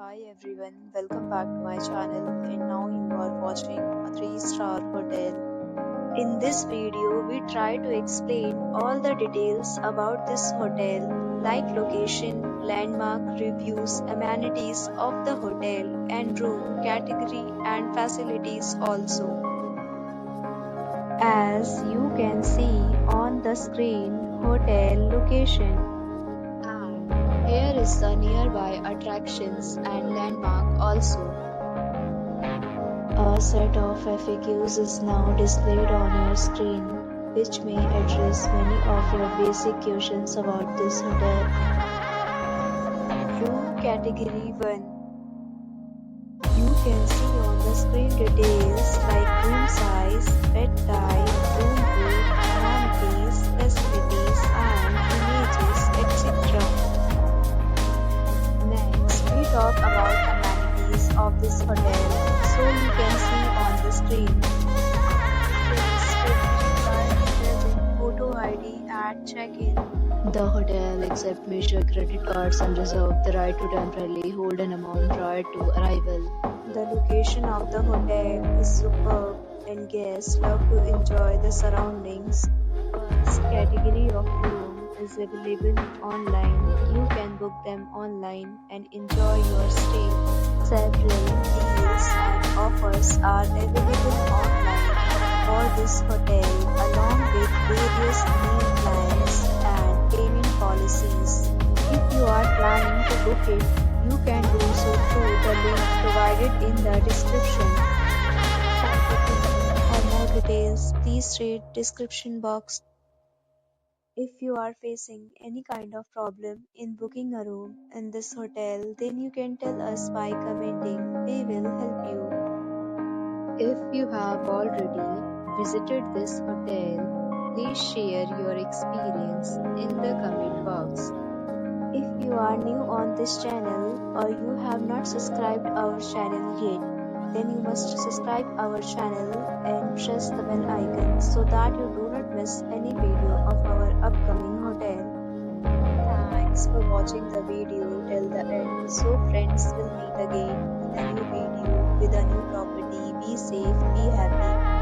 Hi everyone, welcome back to my channel and now you are watching a 3-star hotel. In this video, we try to explain all the details about this hotel like location, landmark, reviews, amenities of the hotel and room category and facilities also. As you can see on the screen, hotel location. Here is the nearby attractions and landmark also. A set of FAQs is now displayed on your screen, which may address many of your basic questions about this hotel. Room Category 1. You can see on the screen details like room size, bed type, room rate, amenities, facilities and images, etc. We talk about amenities of this hotel, so you can see on the screen. Photo ID at check-in. The hotel accepts major credit cards and reserves the right to temporarily hold an amount prior to arrival. The location of the hotel is superb and guests love to enjoy the surroundings. First category of room is available online. You can book them online and enjoy your stay. Several deals and offers are available online for this hotel along with various meal plans and payment policies. If you are planning to book it, you can do so through the link provided in the description. For more details, please read description box. If you are facing any kind of problem in booking a room in this hotel, then you can tell us by commenting. We will help you. If you have already visited this hotel, please share your experience in the comment box. If you are new on this channel or you have not subscribed our channel yet, then you must subscribe our channel and press the bell icon so that you do not miss any video of our upcoming hotel. Thanks for watching the video till the end. So friends, will meet again in a new video with a new property. Be safe, be happy.